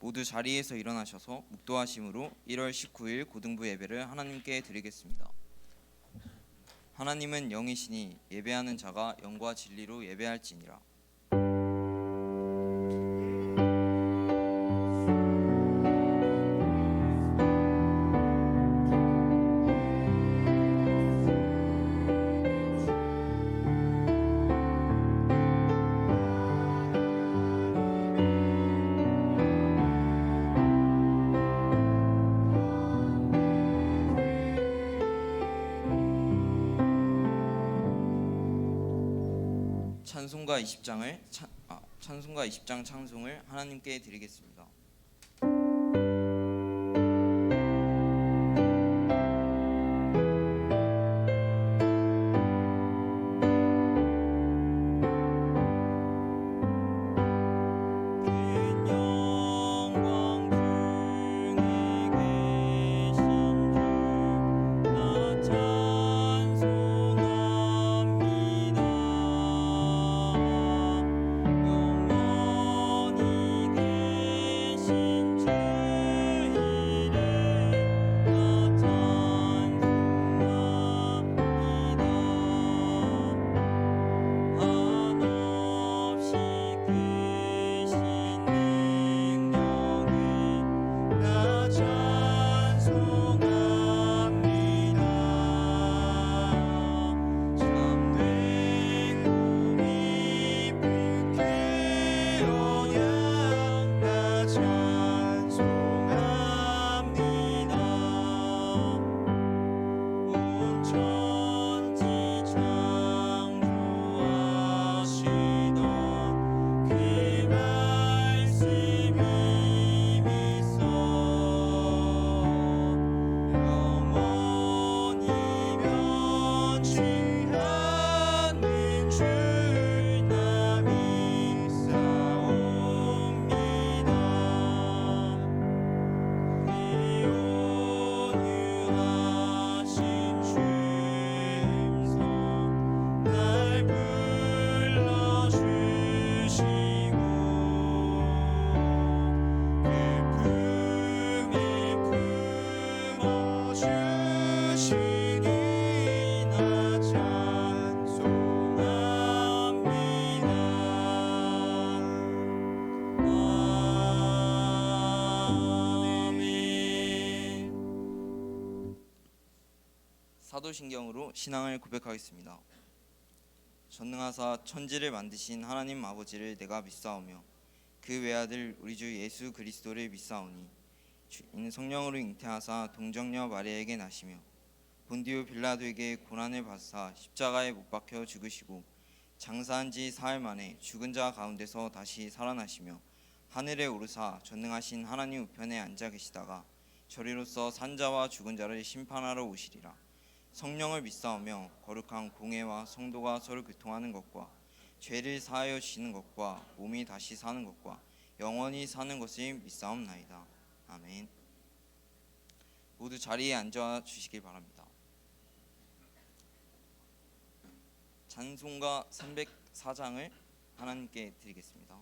모두 자리에서 일어나셔서 묵도하심으로 1월 19일 고등부 예배를 하나님께 드리겠습니다. 하나님은 영이시니 예배하는 자가 영과 진리로 예배할지니라. 찬송가 20장 찬송을 하나님께 드리겠습니다. 사도신경으로 신앙을 고백하겠습니다. 전능하사 천지를 만드신 하나님 아버지를 내가 믿사오며 그 외아들 우리 주 예수 그리스도를 믿사오니 주인 성령으로 잉태하사 동정녀 마리아에게 나시며 본디오 빌라도에게 고난을 받으사 십자가에 못 박혀 죽으시고 장사한 지 사흘 만에 죽은 자 가운데서 다시 살아나시며 하늘에 오르사 전능하신 하나님 우편에 앉아 계시다가 저리로서 산 자와 죽은 자를 심판하러 오시리라. 성령을 믿사오며 거룩한 공회와 성도가 서로 교통하는 것과 죄를 사하여 주시는 것과 몸이 다시 사는 것과 영원히 사는 것을 믿사옵나이다. 아멘. 모두 자리에 앉아 주시길 바랍니다. 찬송가 304장을 하나님께 드리겠습니다.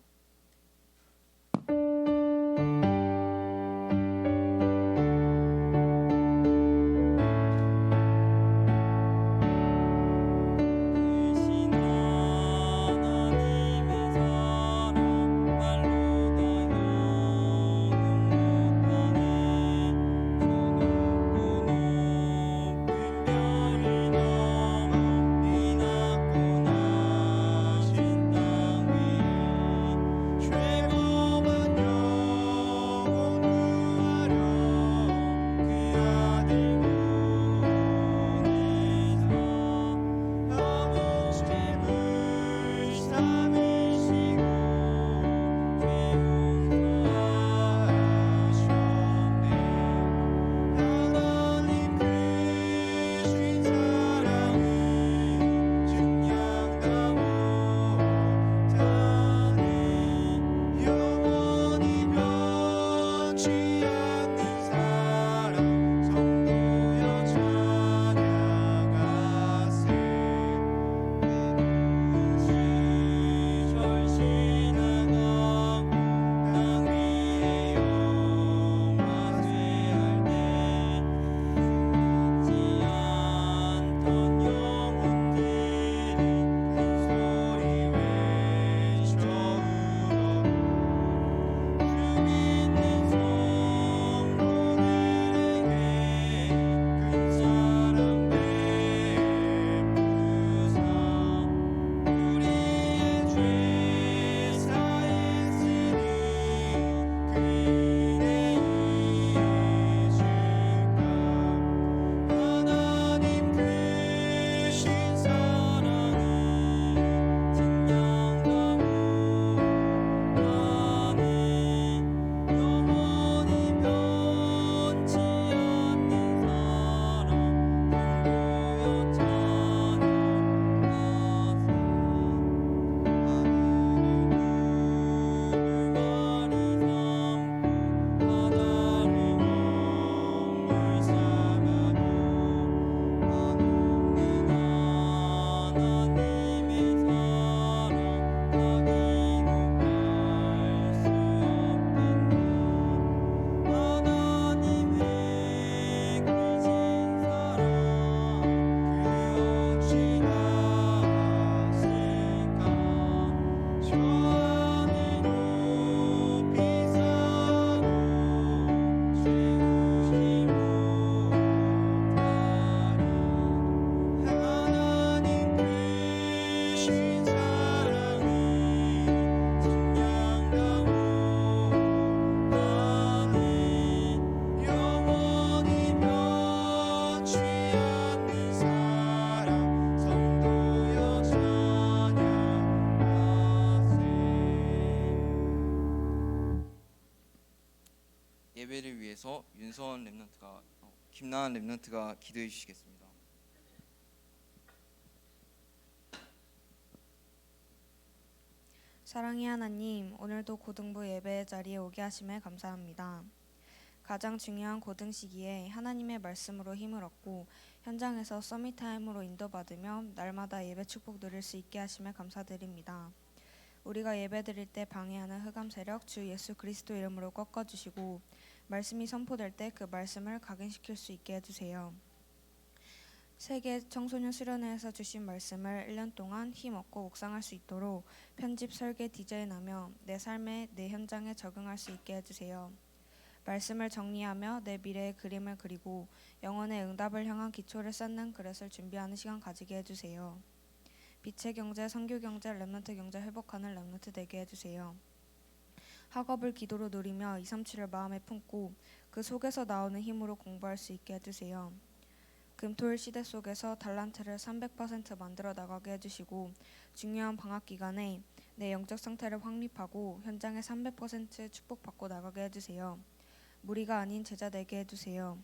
예배를 위해서 김나은 랩런트가 기도해 주시겠습니다. 사랑의 하나님, 오늘도 고등부 예배 자리에 오게 하심에 감사합니다. 가장 중요한 고등 시기에 하나님의 말씀으로 힘을 얻고 현장에서 서밋타임으로 인도받으며 날마다 예배 축복 누릴 수 있게 하심에 감사드립니다. 우리가 예배 드릴 때 방해하는 흑암 세력 주 예수 그리스도 이름으로 꺾어주시고 말씀이 선포될 때 그 말씀을 각인시킬 수 있게 해주세요. 세계 청소년 수련회에서 주신 말씀을 1년 동안 힘없고 묵상할 수 있도록 편집, 설계, 디자인하며 내 삶에, 내 현장에 적응할 수 있게 해주세요. 말씀을 정리하며 내 미래의 그림을 그리고 영혼의 응답을 향한 기초를 쌓는 그릇을 준비하는 시간 가지게 해주세요. 빛의 경제, 선교 경제, 랩런트 경제 회복하는 랩런트 되게 해주세요. 학업을 기도로 누리며 237을 마음에 품고 그 속에서 나오는 힘으로 공부할 수 있게 해주세요. 금토일 시대 속에서 달란트를 300% 만들어 나가게 해주시고 중요한 방학 기간에 내 영적 상태를 확립하고 현장에 300% 축복받고 나가게 해주세요. 무리가 아닌 제자 되게 해주세요.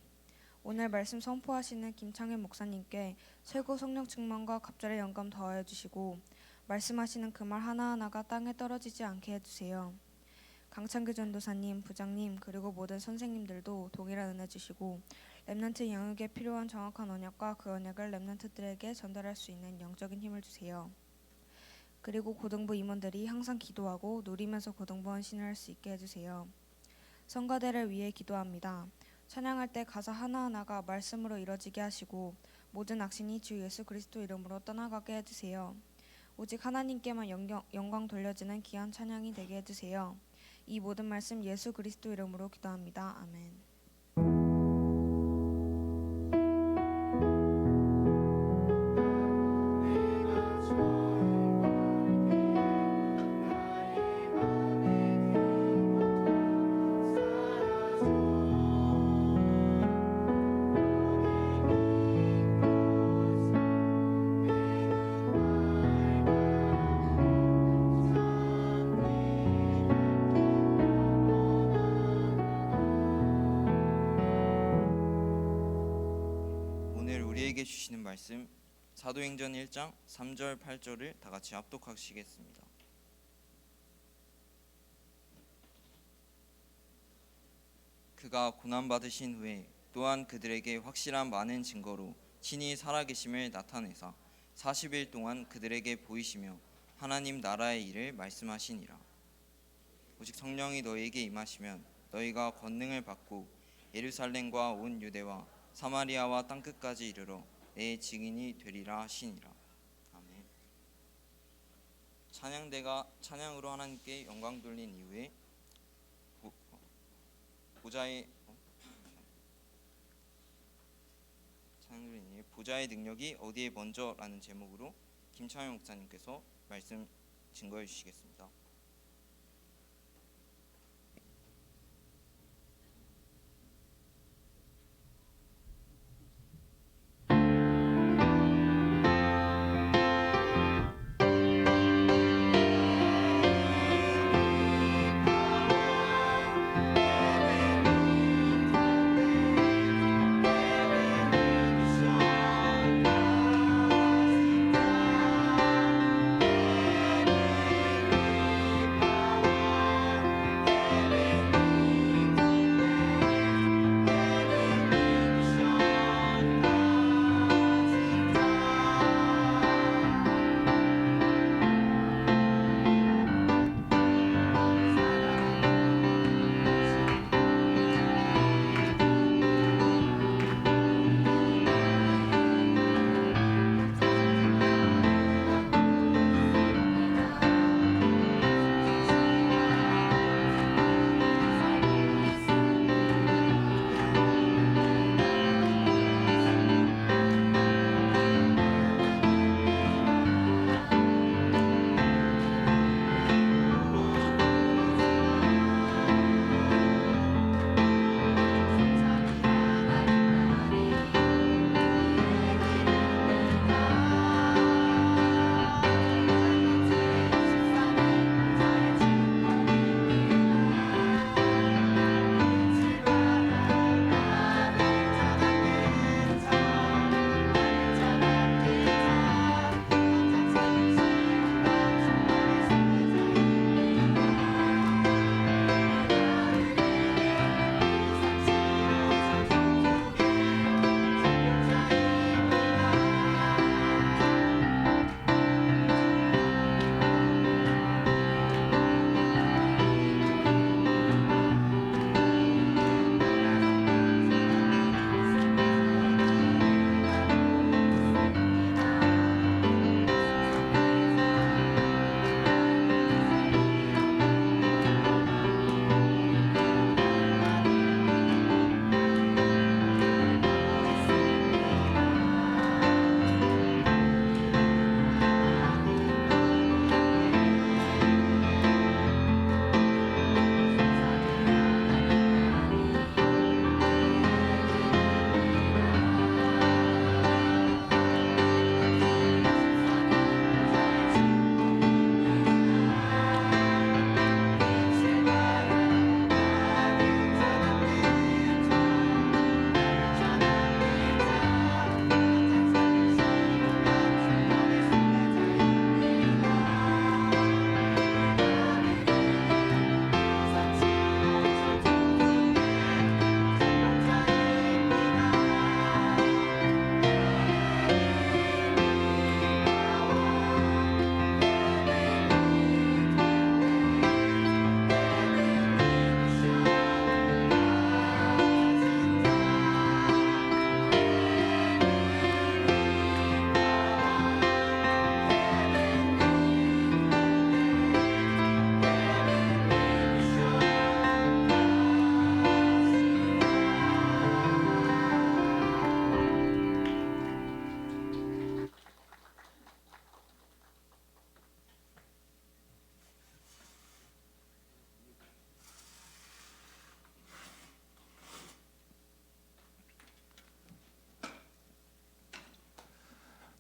오늘 말씀 선포하시는 김창현 목사님께 최고 성령 충만과 갑절의 영감 더하여 주시고 말씀하시는 그 말 하나하나가 땅에 떨어지지 않게 해주세요. 강창규 전도사님, 부장님 그리고 모든 선생님들도 동일한 은혜 주시고 랩런트 영역에 필요한 정확한 언약과 그 언약을 랩런트들에게 전달할 수 있는 영적인 힘을 주세요. 그리고 고등부 임원들이 항상 기도하고 누리면서 고등부 헌신을 할 수 있게 해주세요. 성가대를 위해 기도합니다. 찬양할 때 가사 하나하나가 말씀으로 이뤄지게 하시고 모든 악신이 주 예수 그리스도 이름으로 떠나가게 해주세요. 오직 하나님께만 영광 돌려지는 귀한 찬양이 되게 해주세요. 이 모든 말씀 예수 그리스도 이름으로 기도합니다. 아멘. 우리에게 주시는 말씀 사도행전 1장 3절 8절을 다 같이 합독하시겠습니다. 그가 고난 받으신 후에 또한 그들에게 확실한 많은 증거로 친히 살아계심을 나타내사 40일 동안 그들에게 보이시며 하나님 나라의 일을 말씀하시니라. 오직 성령이 너희에게 임하시면 너희가 권능을 받고 예루살렘과 온 유대와 사마리아와 땅끝까지 이르러 내 증인이 되리라 하시니라. 아멘. 찬양대가 찬양으로 하나님께 영광 돌린 이후에 보좌의 능력이 어디에 먼저라는 제목으로 김창현 목사님께서 말씀 증거해 주시겠습니다.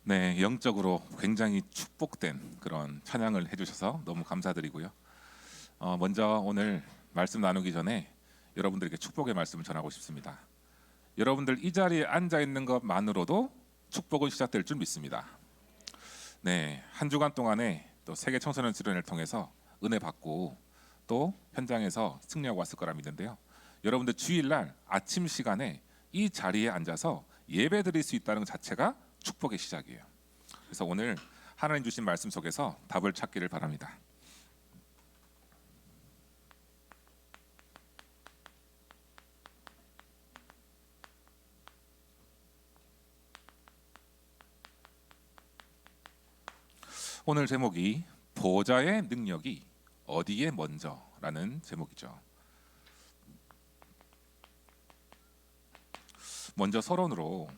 네, 영적으로 굉장히 축복된 그런 찬양을 해주셔서 너무 감사드리고요. 먼저 오늘 말씀 나누기 전에 여러분들에게 축복의 말씀을 전하고 싶습니다. 여러분들 이 자리에 앉아 있는 것만으로도 축복은 시작될 줄 믿습니다. 네, 한 주간 동안에 또 세계 청소년 수련회를 통해서 은혜 받고 또 현장에서 승리하고 왔을 거라 믿는데요. 여러분들 주일날 아침 시간에 이 자리에 앉아서 예배 드릴 수 있다는 것 자체가 축복의 시작이에요. 그래서 오늘 하나님 주신 말씀 속에서 답을 찾기를 바랍니다. 오늘 제목이 보좌의 능력이 어디에 먼저라는 제목이죠. 먼저 서론으로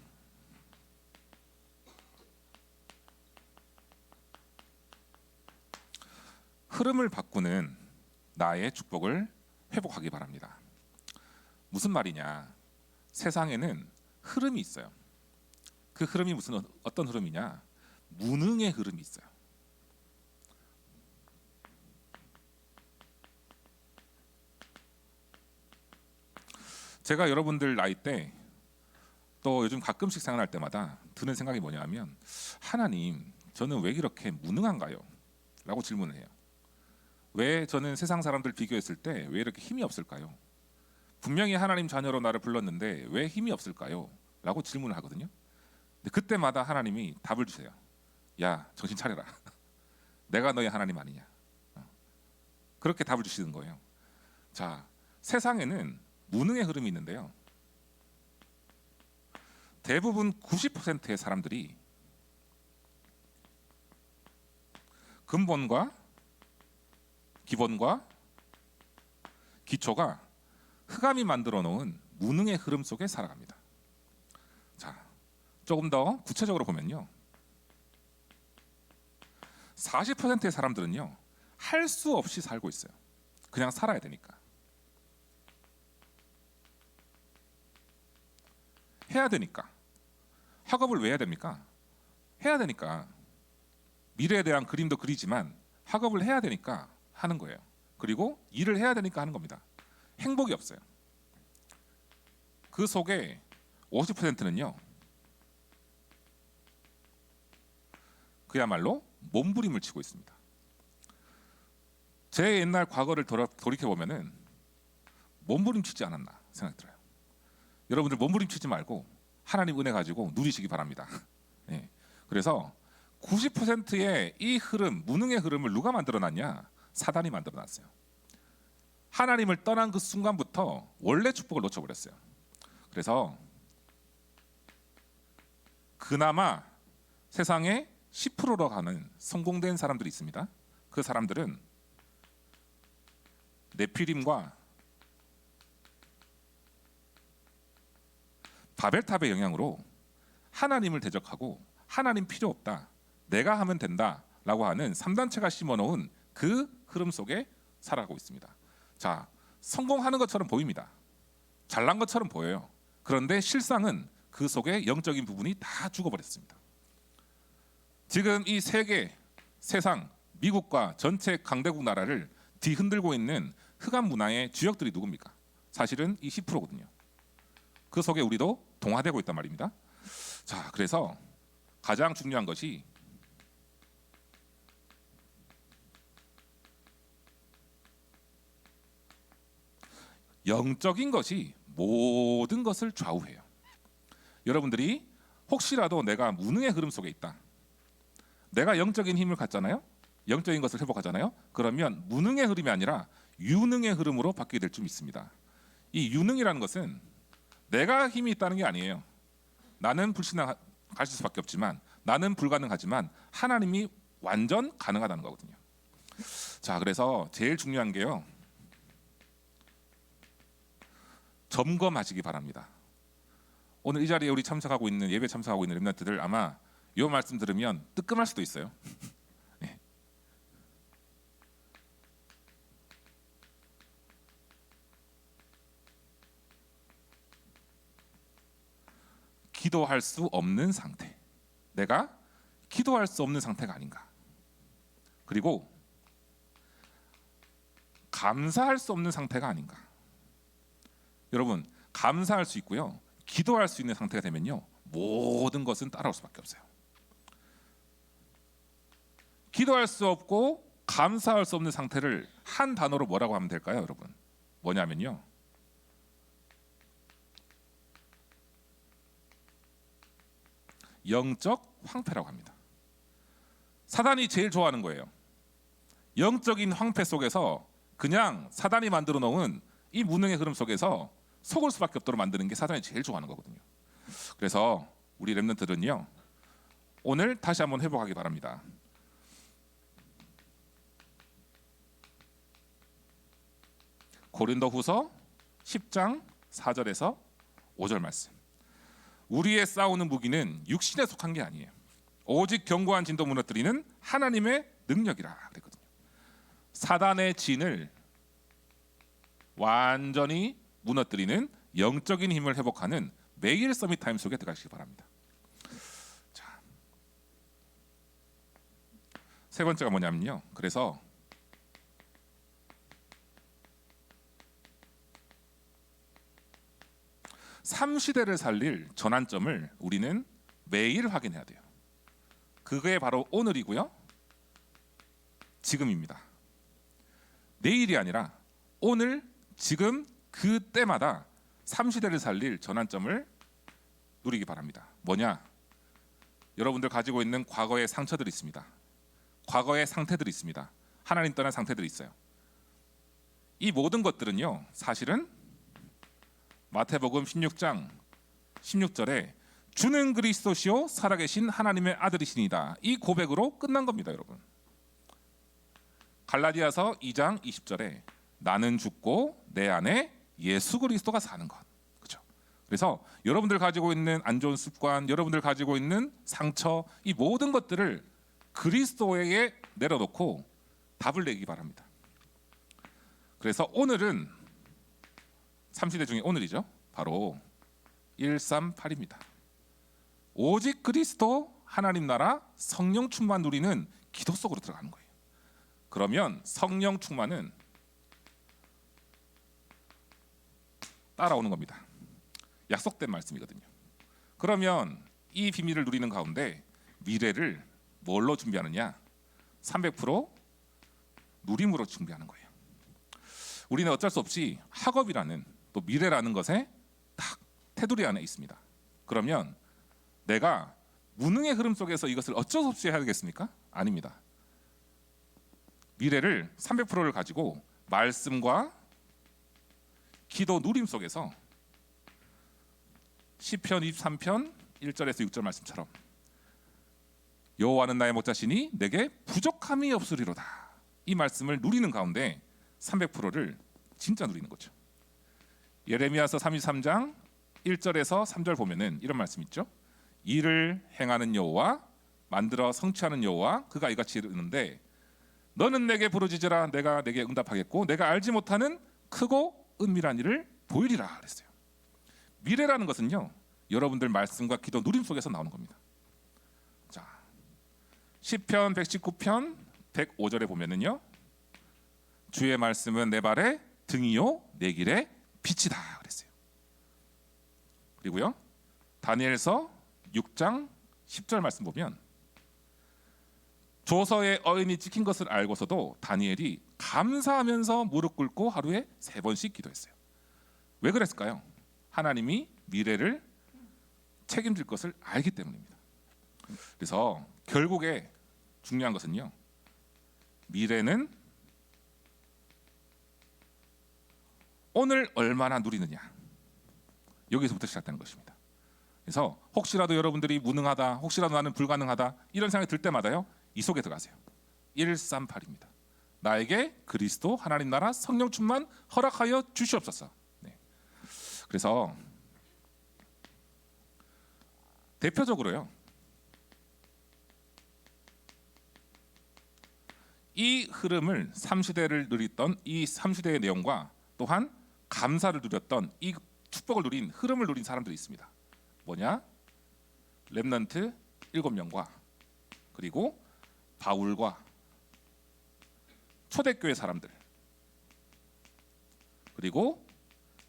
흐름을 바꾸는 나의 축복을 회복하기 바랍니다. 무슨 말이냐? 세상에는 흐름이 있어요. 그 흐름이 어떤 흐름이냐? 무능의 흐름이 있어요. 제가 여러분들 나이 때 또 요즘 가끔씩 생각날 때마다 드는 생각이 뭐냐면, 하나님, 저는 왜 이렇게 무능한가요? 라고 질문을 해요. 왜 저는 세상 사람들 비교했을 때 왜 이렇게 힘이 없을까요? 분명히 하나님 자녀로 나를 불렀는데 왜 힘이 없을까요? 라고 질문을 하거든요. 근데 그때마다 하나님이 답을 주세요. 야, 정신 차려라. 내가 너의 하나님 아니냐. 그렇게 답을 주시는 거예요. 자, 세상에는 무능의 흐름이 있는데요. 대부분 90%의 사람들이 근본과 기본과 기초가 흑암이 만들어 놓은 무능의 흐름 속에 살아갑니다. 자, 조금 더 구체적으로 보면요. 40%의 사람들은요, 할 수 없이 살고 있어요. 그냥 살아야 되니까. 해야 되니까. 학업을 왜 해야 됩니까? 해야 되니까. 미래에 대한 그림도 그리지만 학업을 해야 되니까 하는 거예요. 그리고 일을 해야 되니까 하는 겁니다. 행복이 없어요. 그 속에 50%는요, 그야말로 몸부림을 치고 있습니다. 제 옛날 과거를 돌이켜 보면은 몸부림 치지 않았나 생각이 들어요. 여러분들 몸부림 치지 말고 하나님 은혜 가지고 누리시기 바랍니다. 네. 그래서 90%의 이 흐름, 무능의 흐름을 누가 만들어놨냐? 사단이 만들어놨어요. 하나님을 떠난 그 순간부터 원래 축복을 놓쳐버렸어요. 그래서 그나마 세상에 10%로 가는 성공된 사람들이 있습니다. 그 사람들은 네피림과 바벨탑의 영향으로 하나님을 대적하고 하나님 필요 없다, 내가 하면 된다 라고 하는 3단체가 심어놓은 그 흐름 속에 살아가고 있습니다. 자, 성공하는 것처럼 보입니다. 잘난 것처럼 보여요. 그런데 실상은 그 속에 영적인 부분이 다 죽어버렸습니다. 지금 이 세계, 세상, 미국과 전체 강대국 나라를 뒤흔들고 있는 흑암 문화의 주역들이 누굽니까? 사실은 이 10%거든요. 그 속에 우리도 동화되고 있단 말입니다. 자, 그래서 가장 중요한 것이 영적인 것이 모든 것을 좌우해요. 여러분들이 혹시라도 내가 무능의 흐름 속에 있다, 내가 영적인 힘을 갖잖아요, 영적인 것을 회복하잖아요. 그러면 무능의 흐름이 아니라 유능의 흐름으로 바뀌게 될 줄 믿습니다. 이 유능이라는 것은 내가 힘이 있다는 게 아니에요. 나는 불신앙 가실 수밖에 없지만, 나는 불가능하지만 하나님이 완전 가능하다는 거거든요. 자, 그래서 제일 중요한 게요, 점검하시기 바랍니다. 오늘 이 자리에 우리 참석하고 있는, 예배 참석하고 있는 렘넌트들 아마 이 말씀 들으면 뜨끔할 수도 있어요. 네. 기도할 수 없는 상태. 내가 기도할 수 없는 상태가 아닌가. 그리고 감사할 수 없는 상태가 아닌가. 여러분, 감사할 수 있고요, 기도할 수 있는 상태가 되면요, 모든 것은 따라올 수밖에 없어요. 기도할 수 없고 감사할 수 없는 상태를 한 단어로 뭐라고 하면 될까요, 여러분? 뭐냐면요, 영적 황폐라고 합니다. 사단이 제일 좋아하는 거예요. 영적인 황폐 속에서 그냥 사단이 만들어 놓은 이 무능의 흐름 속에서 속을 수밖에 없도록 만드는 게 사단이 제일 좋아하는 거거든요. 그래서 우리 렘넌트들은요, 오늘 다시 한번 회복하기 바랍니다. 고린도후서 10장 4절에서 5절 말씀. 우리의 싸우는 무기는 육신에 속한 게 아니에요. 오직 견고한 진도 무너뜨리는 하나님의 능력이라 그랬거든요. 사단의 진을 완전히 무너뜨리는 영적인 힘을 회복하는 매일 서밋 타임 속에 들어가시기 바랍니다. 자, 세 번째가 뭐냐면요, 그래서 삼시대를 살릴 전환점을 우리는 매일 확인해야 돼요. 그게 바로 오늘이고요, 지금입니다. 내일이 아니라 오늘, 지금, 그때마다 삼시대를 살릴 전환점을 누리기 바랍니다. 뭐냐? 여러분들 가지고 있는 과거의 상처들이 있습니다. 과거의 상태들이 있습니다. 하나님 떠난 상태들이 있어요. 이 모든 것들은요, 사실은 마태복음 16장 16절에 주는 그리스도시요 살아계신 하나님의 아들이시니다, 이 고백으로 끝난 겁니다, 여러분. 갈라디아서 2장 20절에 나는 죽고 내 안에 예수 그리스도가 사는 것. 그렇죠? 그래서 여러분들 가지고 있는 안 좋은 습관, 여러분들 가지고 있는 상처, 이 모든 것들을 그리스도에게 내려놓고 답을 내기 바랍니다. 그래서 오늘은 삼시대 중에 오늘이죠. 바로 138입니다. 오직 그리스도, 하나님 나라, 성령 충만 누리는 기도 속으로 들어가는 거예요. 그러면 성령 충만은 따라오는 겁니다. 약속된 말씀이거든요. 그러면 이 비밀을 누리는 가운데 미래를 뭘로 준비하느냐? 300% 누림으로 준비하는 거예요. 우리는 어쩔 수 없이 학업이라는, 또 미래라는 것에 딱 테두리 안에 있습니다. 그러면 내가 무능의 흐름 속에서 이것을 어쩔 수 없이 해야 되겠습니까? 아닙니다. 미래를 300%를 가지고 말씀과 기도 누림 속에서 시편 23편 1절에서 6절 말씀처럼 여호와는 나의 목자시니 내게 부족함이 없으리로다, 이 말씀을 누리는 가운데 300%를 진짜 누리는 거죠. 예레미야서 33장 1절에서 3절 보면은 이런 말씀 있죠. 일을 행하는 여호와, 만들어 성취하는 여호와, 그가 이같이 이르는데 너는 내게 부르짖으라, 내가 내게 응답하겠고 내가 알지 못하는 크고 은밀한 일을 보이리라 그랬어요. 미래라는 것은요, 여러분들 말씀과 기도 누림 속에서 나오는 겁니다. 자, 시편 119편 105절에 보면은요, 주의 말씀은 내 발의 등이요 내 길의 빛이다 그랬어요. 그리고요, 다니엘서 6장 10절 말씀 보면 조서의 어인이 찍힌 것을 알고서도 다니엘이 감사하면서 무릎 꿇고 하루에 3번씩 기도했어요. 왜 그랬을까요? 하나님이 미래를 책임질 것을 알기 때문입니다. 그래서 결국에 중요한 것은요, 미래는 오늘 얼마나 누리느냐, 여기서부터 시작되는 것입니다. 그래서 혹시라도 여러분들이 무능하다, 혹시라도 나는 불가능하다, 이런 생각이 들 때마다요, 이 속에 들어가세요. 138입니다. 나에게 그리스도, 하나님 나라, 성령 충만 허락하여 주시옵소서. 네. 그래서 대표적으로요, 이 흐름을 3시대를 누렸던 이 3시대의 내용과 또한 감사를 누렸던 이 축복을 누린 흐름을 누린 사람들이 있습니다. 뭐냐? 렘넌트 7명과 그리고 바울과 초대교회 사람들, 그리고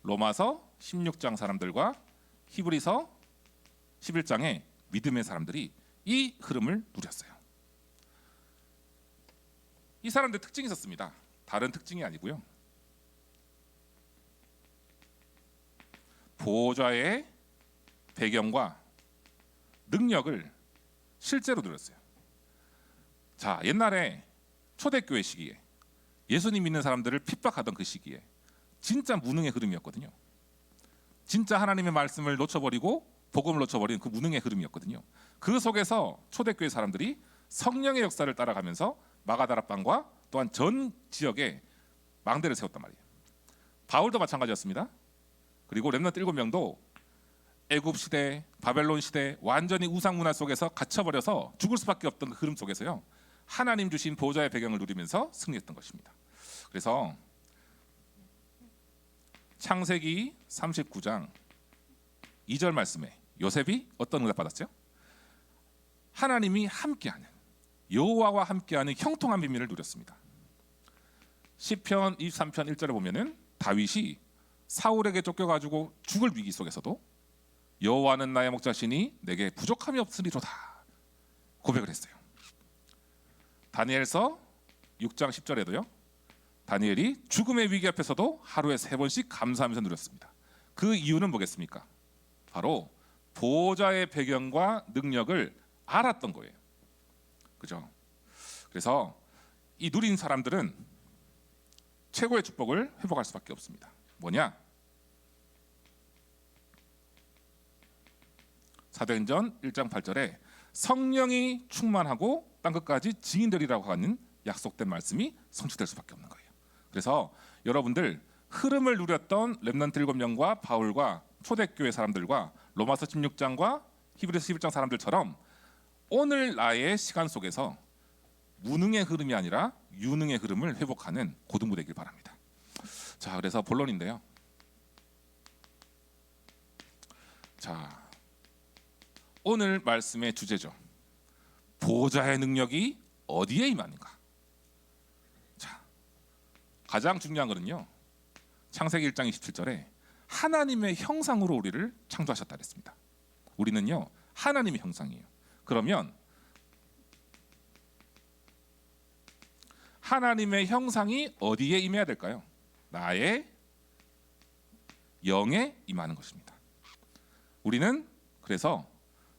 로마서 16장 사람들과 히브리서 11장의 믿음의 사람들이 이 흐름을 누렸어요. 이 사람들 특징이 있었습니다. 다른 특징이 아니고요. 보호자의 배경과 능력을 실제로 누렸어요. 자, 옛날에 초대교회 시기에 예수님 믿는 사람들을 핍박하던 그 시기에 진짜 무능의 흐름이었거든요. 진짜 하나님의 말씀을 놓쳐버리고 복음을 놓쳐버린 그 무능의 흐름이었거든요. 그 속에서 초대교회 사람들이 성령의 역사를 따라가면서 마가다락방과 또한 전 지역에 망대를 세웠단 말이에요. 바울도 마찬가지였습니다. 그리고 렘넌트 7명도 애굽 시대, 바벨론 시대 완전히 우상 문화 속에서 갇혀버려서 죽을 수밖에 없던 그 흐름 속에서요, 하나님 주신 보호자의 배경을 누리면서 승리했던 것입니다. 그래서 창세기 39장 2절 말씀에 요셉이 어떤 응답 받았죠? 하나님이 함께하는, 여호와와 함께하는 형통한 비밀을 누렸습니다. 시편 23편 1절에 보면은 다윗이 사울에게 쫓겨가지고 죽을 위기 속에서도 여호와는 나의 목자시니 내게 부족함이 없으리로다 고백을 했어요. 다니엘서 6장 10절에도요, 다니엘이 죽음의 위기 앞에서도 하루에 3번씩 감사하면서 누렸습니다. 그 이유는 뭐겠습니까? 바로 보호자의 배경과 능력을 알았던 거예요. 그죠? 그래서 이 누린 사람들은 최고의 축복을 회복할 수밖에 없습니다. 뭐냐? 사도행전 1장 8절에 성령이 충만하고 땅끝까지 증인되리라고 하는 약속된 말씀이 성취될 수밖에 없는 거예요. 그래서 여러분들 흐름을 누렸던 렘넌트 7명과 바울과 초대교회 사람들과 로마서 16장과 히브리서 11장 사람들처럼 오늘 나의 시간 속에서 무능의 흐름이 아니라 유능의 흐름을 회복하는 고등부 되길 바랍니다. 자, 그래서 본론인데요. 자, 오늘 말씀의 주제죠. 보호자의 능력이 어디에 임하는가? 자, 가장 중요한 것은요, 창세기 1장 27절에 하나님의 형상으로 우리를 창조하셨다 그랬습니다. 우리는요, 하나님의 형상이에요. 그러면 하나님의 형상이 어디에 임해야 될까요? 나의 영에 임하는 것입니다. 우리는 그래서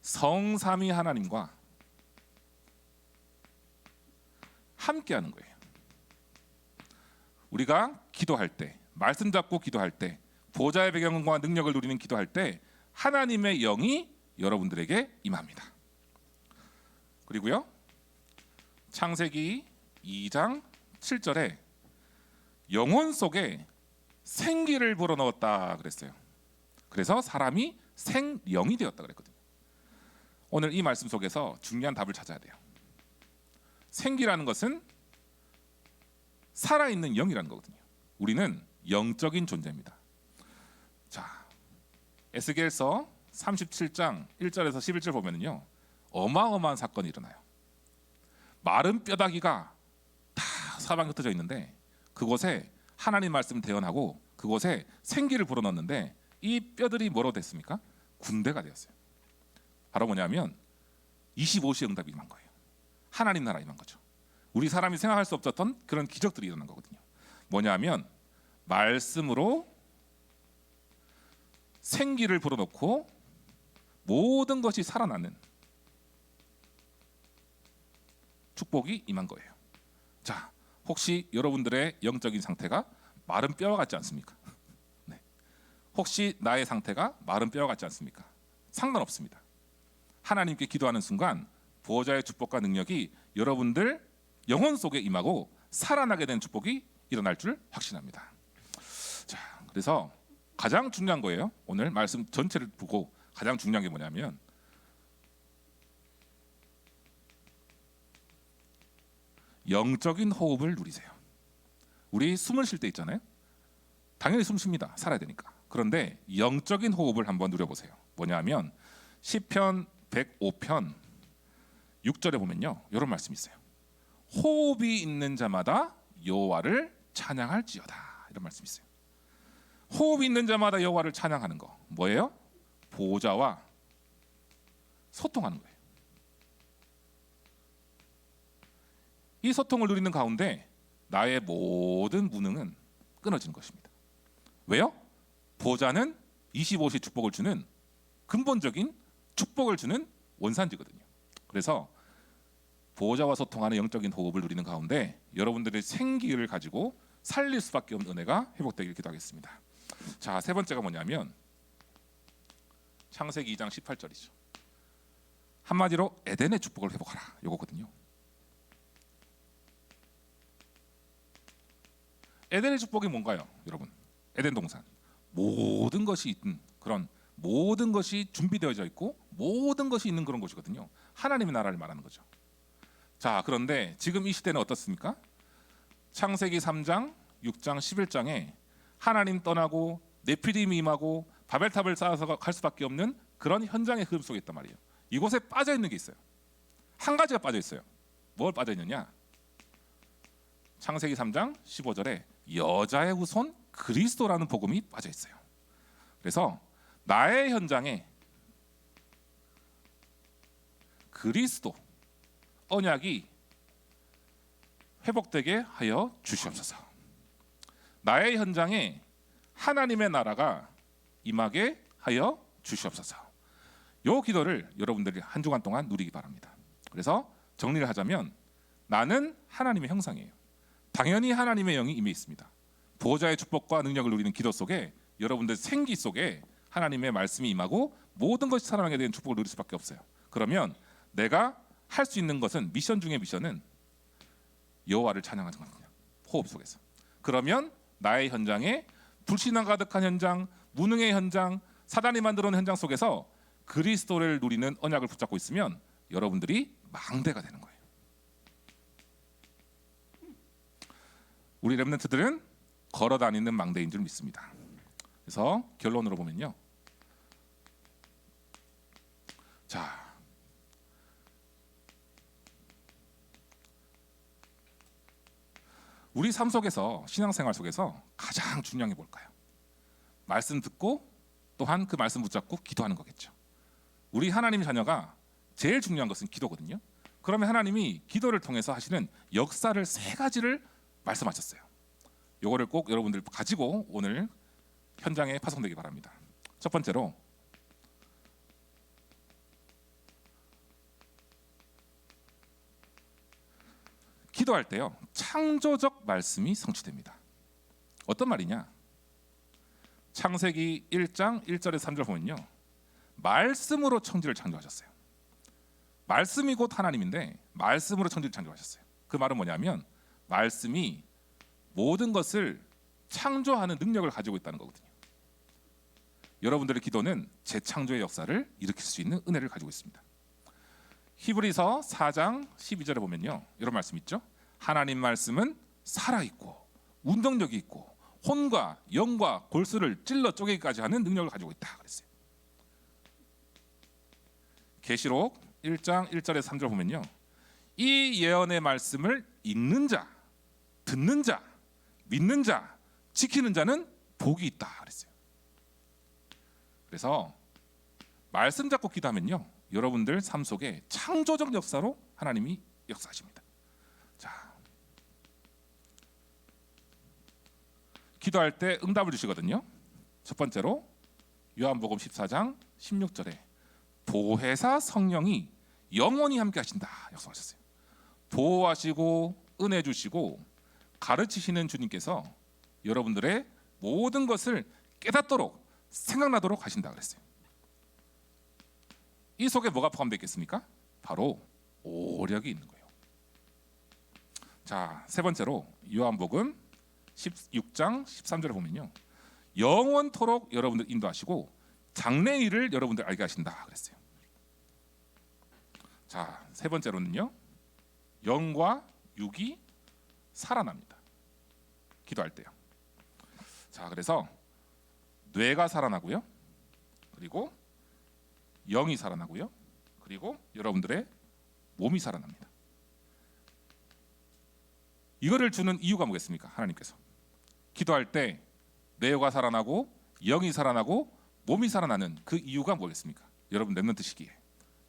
성삼위 하나님과 함께하는 거예요. 우리가 기도할 때, 말씀 잡고 기도할 때, 보호자의 배경과 능력을 누리는 기도할 때 하나님의 영이 여러분들에게 임합니다. 그리고요, 창세기 2장 7절에 영혼 속에 생기를 불어넣었다 그랬어요. 그래서 사람이 생영이 되었다 그랬거든요. 오늘 이 말씀 속에서 중요한 답을 찾아야 돼요. 생기라는 것은 살아있는 영이라는 거거든요. 우리는 영적인 존재입니다. 자, 에스겔서 37장 1절에서 11절 보면은요, 어마어마한 사건이 일어나요. 마른 뼈다귀가 다 사방에 흩어져 있는데 그곳에 하나님 말씀 대언하고 그곳에 생기를 불어넣었는데 이 뼈들이 뭐로 됐습니까? 군대가 되었어요. 바로 뭐냐면 25시의 응답이 임한 거예요. 하나님 나라 임한 거죠. 우리 사람이 생각할 수 없었던 그런 기적들이 일어난 거거든요. 뭐냐면 말씀으로 생기를 불어넣고 모든 것이 살아나는 축복이 임한 거예요. 자, 혹시 여러분들의 영적인 상태가 마른 뼈와 같지 않습니까? 네. 혹시 나의 상태가 마른 뼈와 같지 않습니까? 상관없습니다. 하나님께 기도하는 순간 보호자의 축복과 능력이 여러분들 영혼 속에 임하고 살아나게 된 축복이 일어날 줄 확신합니다. 자, 그래서 가장 중요한 거예요. 오늘 말씀 전체를 보고 가장 중요한 게 뭐냐면 영적인 호흡을 누리세요. 우리 숨을 쉴 때 있잖아요. 당연히 숨 쉽니다. 살아야 되니까. 그런데 영적인 호흡을 한번 누려보세요. 뭐냐면 시편 105편 6절에 보면요, 이런 말씀이 있어요. 호흡이 있는 자마다 여호와를 찬양할지어다, 이런 말씀이 있어요. 호흡이 있는 자마다 여호와를 찬양하는 거 뭐예요? 보호자와 소통하는 거예요. 이 소통을 누리는 가운데 나의 모든 무능은 끊어지는 것입니다. 왜요? 보호자는 25시 축복을 주는 근본적인 축복을 주는 원산지거든요. 그래서 보호자와 소통하는 영적인 호흡을 누리는 가운데 여러분들의 생기를 가지고 살릴 수밖에 없는 은혜가 회복되길 기도하겠습니다. 자, 세 번째가 뭐냐면 창세기 2장 18절이죠. 한마디로 에덴의 축복을 회복하라, 이거거든요. 에덴의 축복이 뭔가요, 여러분? 에덴 동산, 모든 것이 있는 그런, 모든 것이 준비되어져 있고 모든 것이 있는 그런 곳이거든요. 하나님의 나라를 말하는 거죠. 자, 그런데 지금 이 시대는 어떻습니까? 창세기 3장, 6장, 11장에 하나님 떠나고 네피림이 임하고 바벨탑을 쌓아서 갈 수밖에 없는 그런 현장의 흐름 속에 있단 말이에요. 이곳에 빠져 있는 게 있어요. 한 가지가 빠져 있어요. 뭘 빠져 있느냐? 창세기 3장 15절에 여자의 후손 그리스도라는 복음이 빠져 있어요. 그래서 나의 현장에 그리스도 언약이 회복되게 하여 주시옵소서. 나의 현장에 하나님의 나라가 임하게 하여 주시옵소서. 이 기도를 여러분들이 한 주간 동안 누리기 바랍니다. 그래서 정리를 하자면 나는 하나님의 형상이에요. 당연히 하나님의 영이 임해 있습니다. 보호자의 축복과 능력을 누리는 기도 속에 여러분들 생기 속에 하나님의 말씀이 임하고 모든 것이 살아나게 되는 축복을 누릴 수밖에 없어요. 그러면 내가 할 수 있는 것은 미션 중에 미션은 여호와를 찬양하는 거거든요. 호흡 속에서. 그러면 나의 현장에 불신앙 가득한 현장, 무능의 현장, 사단이 만들어 놓은 현장 속에서 그리스도를 누리는 언약을 붙잡고 있으면 여러분들이 망대가 되는 거예요. 우리 렘넌트들은 걸어 다니는 망대인 줄 믿습니다. 그래서 결론으로 보면요. 자, 우리 삶 속에서, 신앙생활 속에서 가장 중요한 게 뭘까요? 말씀 듣고 또한 그 말씀 붙잡고 기도하는 거겠죠. 우리 하나님의 자녀가 제일 중요한 것은 기도거든요. 그러면 하나님이 기도를 통해서 하시는 역사를 세 가지를 말씀하셨어요. 요거를 꼭 여러분들 가지고 오늘 현장에 파송되기 바랍니다. 첫 번째로 기도할 때요, 창조적 말씀이 성취됩니다. 어떤 말이냐? 창세기 1장 1절에서 3절 보면요, 말씀으로 천지를 창조하셨어요. 말씀이 곧 하나님인데 말씀으로 천지를 창조하셨어요. 그 말은 뭐냐면 말씀이 모든 것을 창조하는 능력을 가지고 있다는 거거든요. 여러분들의 기도는 재창조의 역사를 일으킬 수 있는 은혜를 가지고 있습니다. 히브리서 4장 12절에 보면요, 이런 말씀 있죠. 하나님 말씀은 살아있고 운동력이 있고 혼과 영과 골수를 찔러 쪼개기까지 하는 능력을 가지고 있다 그랬어요. 계시록 1장 1절에서 3절 보면요, 이 예언의 말씀을 읽는 자, 듣는 자, 믿는 자, 지키는 자는 복이 있다 그랬어요. 그래서 말씀 잡고 기도하면요, 여러분들 삶 속에 창조적 역사로 하나님이 역사하십니다. 자, 기도할 때 응답을 주시거든요. 첫 번째로 요한복음 14장 16절에 보혜사 성령이 영원히 함께 하신다 약속하셨어요. 보호하시고 은혜 주시고 가르치시는 주님께서 여러분들의 모든 것을 깨닫도록 생각나도록 하신다 그랬어요. 이 속에 뭐가 포함되어 있겠습니까? 바로 오력이 있는 거예요. 자, 세 번째로 요한복음 16장 13절에 보면요, 영원토록 여러분들 인도하시고 장래일을 여러분들 알게 하신다 그랬어요. 자, 세 번째로는요, 영과 육이 살아납니다. 기도할 때요. 자, 그래서 뇌가 살아나고요, 그리고 영이 살아나고요, 그리고 여러분들의 몸이 살아납니다. 이거를 주는 이유가 뭐겠습니까? 하나님께서 기도할 때 내 영가 살아나고 영이 살아나고 몸이 살아나는 그 이유가 뭐겠습니까? 여러분 랩런트 시기에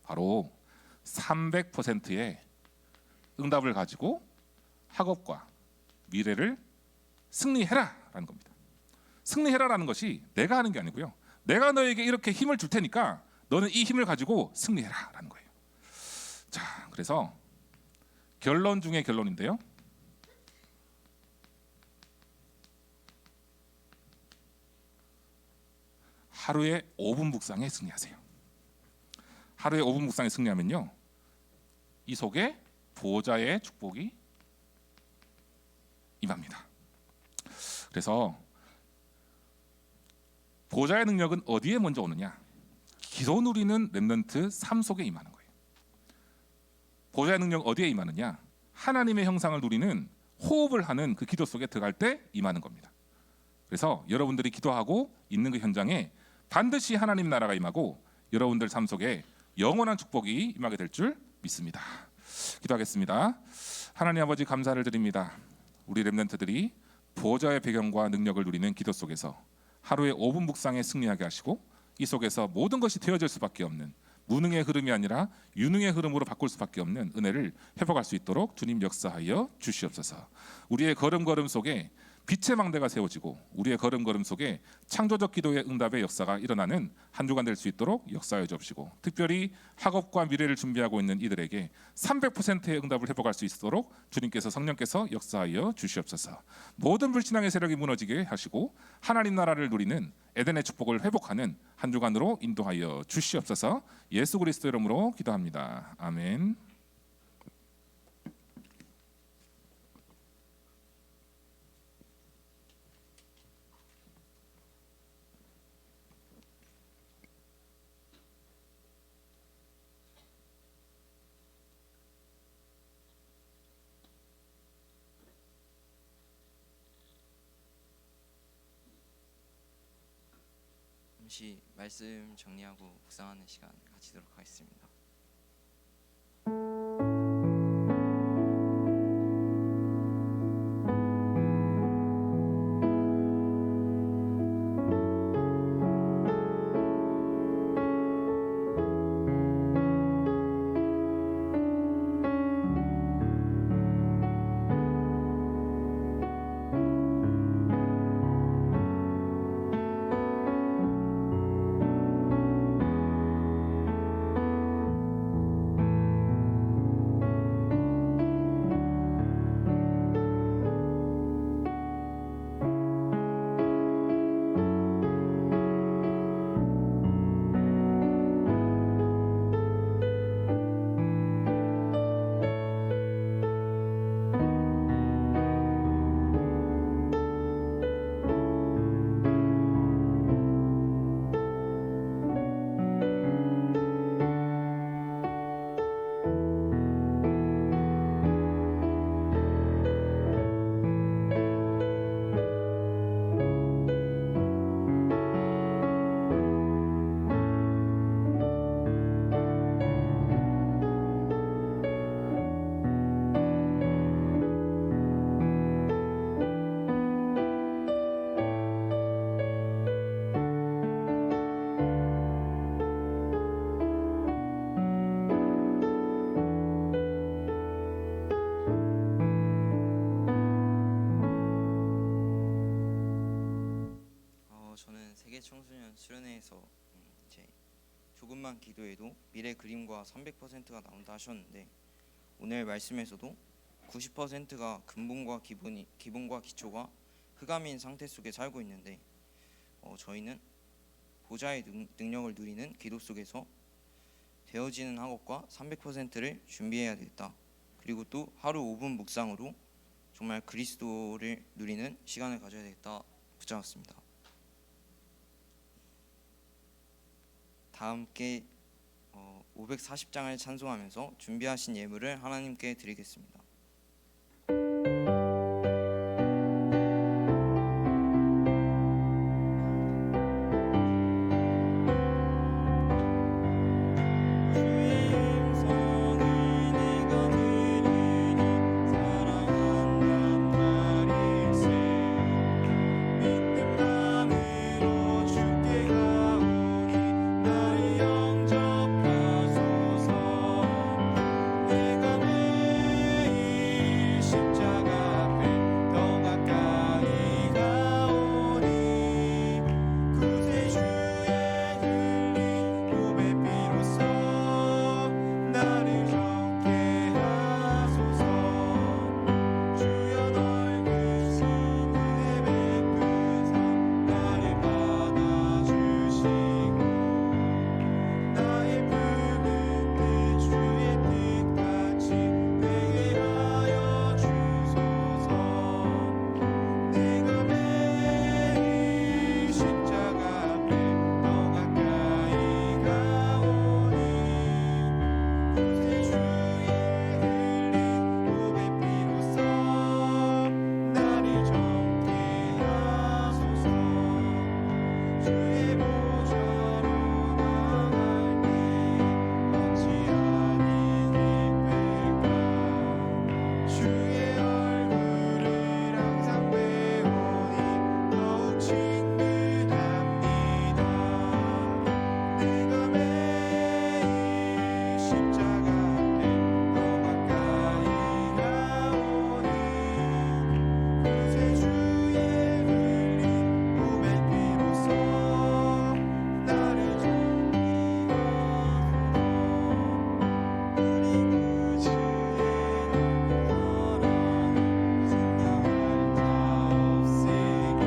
바로 300%의 응답을 가지고 학업과 미래를 승리해라라는 겁니다. 승리해라라는 것이 내가 하는 게 아니고요. 내가 너에게 이렇게 힘을 줄 테니까 너는 이 힘을 가지고 승리해라라는 거예요. 자, 그래서 결론 중에 결론인데요. 하루에 5분 묵상에 승리하세요. 하루에 5분 묵상에 승리하면요, 이 속에 보호자의 축복이 임합니다. 그래서 보호자의 능력은 어디에 먼저 오느냐? 기도 누리는 렘넌트 삶 속에 임하는 거예요. 보호자의 능력 어디에 임하느냐? 하나님의 형상을 누리는 호흡을 하는 그 기도 속에 들어갈 때 임하는 겁니다. 그래서 여러분들이 기도하고 있는 그 현장에 반드시 하나님 나라가 임하고 여러분들 삶 속에 영원한 축복이 임하게 될 줄 믿습니다. 기도하겠습니다. 하나님 아버지 감사를 드립니다. 우리 렘넌트들이 보호자의 배경과 능력을 누리는 기도 속에서 하루에 5분 묵상에 승리하게 하시고 이 속에서 모든 것이 되어질 수밖에 없는 무능의 흐름이 아니라 유능의 흐름으로 바꿀 수밖에 없는 은혜를 회복할 수 있도록 주님 역사하여 주시옵소서. 우리의 걸음걸음 속에 빛의 망대가 세워지고 우리의 걸음걸음 속에 창조적 기도의 응답의 역사가 일어나는 한 주간 될 수 있도록 역사하여 주옵시고, 특별히 학업과 미래를 준비하고 있는 이들에게 300%의 응답을 회복할 수 있도록 주님께서 성령께서 역사하여 주시옵소서. 모든 불신앙의 세력이 무너지게 하시고 하나님 나라를 누리는 에덴의 축복을 회복하는 한 주간으로 인도하여 주시옵소서. 예수 그리스도 이름으로 기도합니다. 아멘. 잠시 말씀 정리하고 묵상하는 시간 가지도록 하겠습니다. 저는 세계 청소년 수련회에서 이제 조금만 기도해도 미래 그림과 300%가 나온다 하셨는데, 오늘 말씀에서도 90%가 근본과 기본과 기초가 흑암인 상태 속에 살고 있는데, 저희는 보좌의 능력을 누리는 기도 속에서 되어지는 학업과 300%를 준비해야 되겠다. 그리고 또 하루 5분 묵상으로 정말 그리스도를 누리는 시간을 가져야 되겠다 붙잡았습니다. 다 함께 540장을 찬송하면서 준비하신 예물을 하나님께 드리겠습니다. 주의 영성을 주의 보좌로 나갈 때 어찌하니 기쁠까 주의 얼굴을 항상 배우니 더욱 친근합니다 내가 매일 십자가 앞에 더 가까이 가오니 그새 주의 흘린 몸의 피로써 나를 정리하소서 우리 그 주의 영원한 생명을 다없애겨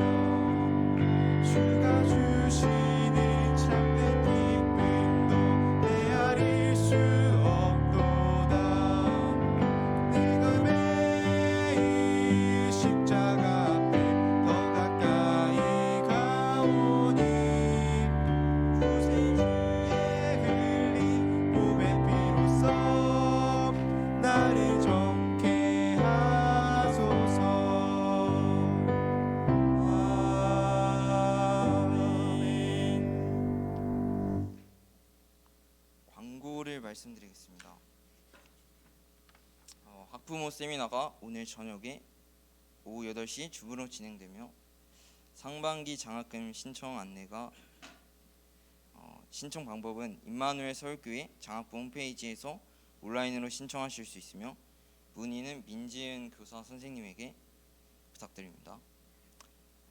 주가 주시는 참된 기쁨도 헤아릴 수 없도다 내가 매일 십자가 앞에 더 가까이 가오니 구세 주의 흘린 몸의 피로써 나를 정케 하소서 아멘. 광고를 말씀드리겠습니다. 학부모 세미나가 오늘 저녁에 오후 8시 줌으로 진행되며 상반기 장학금 신청 안내가 신청 방법은 임마누엘 서울교회 장학부 홈페이지에서 온라인으로 신청하실 수 있으며 문의는 민지은 교사 선생님에게 부탁드립니다.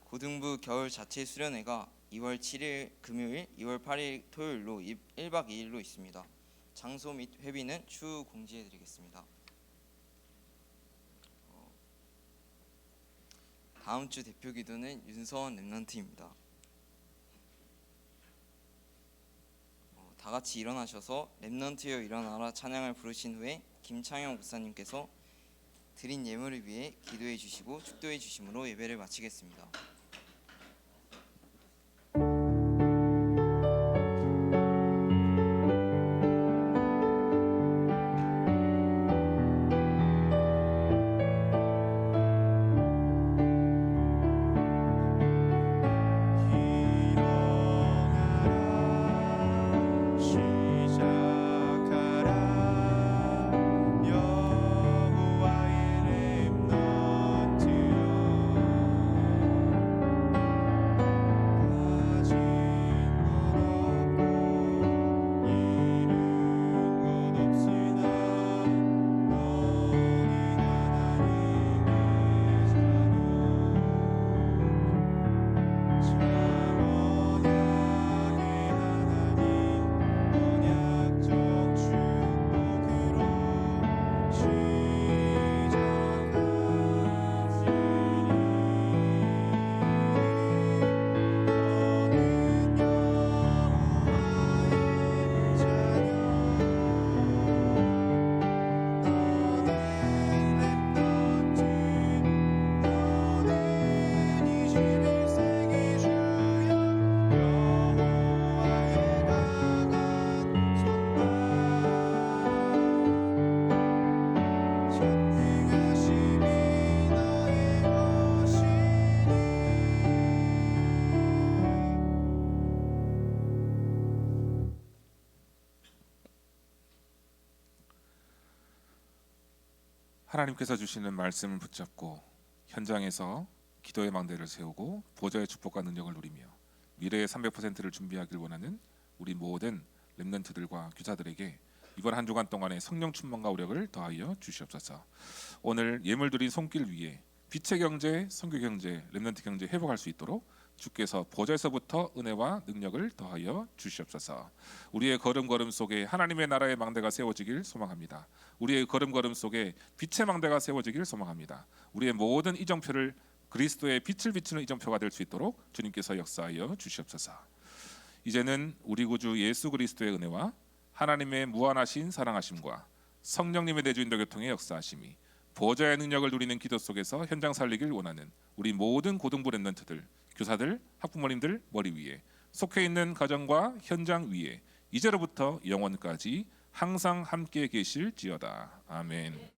고등부 겨울 자체 수련회가 2월 7일 금요일, 2월 8일 토요일로 1박 2일로 있습니다. 장소 및 회비는 추후 공지해드리겠습니다. 다음 주 대표 기도는 윤서원 랩런트입니다. 다 같이 일어나셔서 랩런트여 일어나라 찬양을 부르신 후에 김창영 목사님께서 드린 예물을 위해 기도해 주시고 축도해 주심으로 예배를 마치겠습니다. 일어나라 시작하라 여호와의 렘넌트여 가진 것 없고 잃은 것 없으나 너는 하나님의 자녀 참 언약의 하나님 언약적 축복으로 시작하시리 너는 여호와의 자녀 너는 21세기 주역 여호와의 강한 손발 전능하심이 너의 것이니 하나님께서 주시는 말씀을 붙잡고 현장에서 기도의 망대를 세우고 보좌의 축복과 능력을 누리며 미래의 300%를 준비하길 원하는 우리 모든 렘넌트들과 교사들에게 이번 한 주간 동안의 성령 충만과 우력을 더하여 주시옵소서. 오늘 예물 드린 손길 위에 빛의 경제, 선교 경제, 렘넌트 경제 회복할 수 있도록 주께서 보좌에서부터 은혜와 능력을 더하여 주시옵소서. 우리의 걸음걸음 속에 하나님의 나라의 망대가 세워지길 소망합니다. 우리의 걸음걸음 속에 빛의 망대가 세워지길 소망합니다. 우리의 모든 이정표를 그리스도의 빛을 비추는 이정표가 될 수 있도록 주님께서 역사하여 주시옵소서. 이제는 우리 구주 예수 그리스도의 은혜와 하나님의 무한하신 사랑하심과 성령님의 내주인도 교통의 역사하심이 보좌의 능력을 누리는 기도 속에서 현장 살리길 원하는 우리 모든 고등부 렘넌트들, 교사들, 학부모님들 머리 위에 속해 있는 가정과 현장 위에 이제로부터 영원까지 항상 함께 계실지어다. 아멘.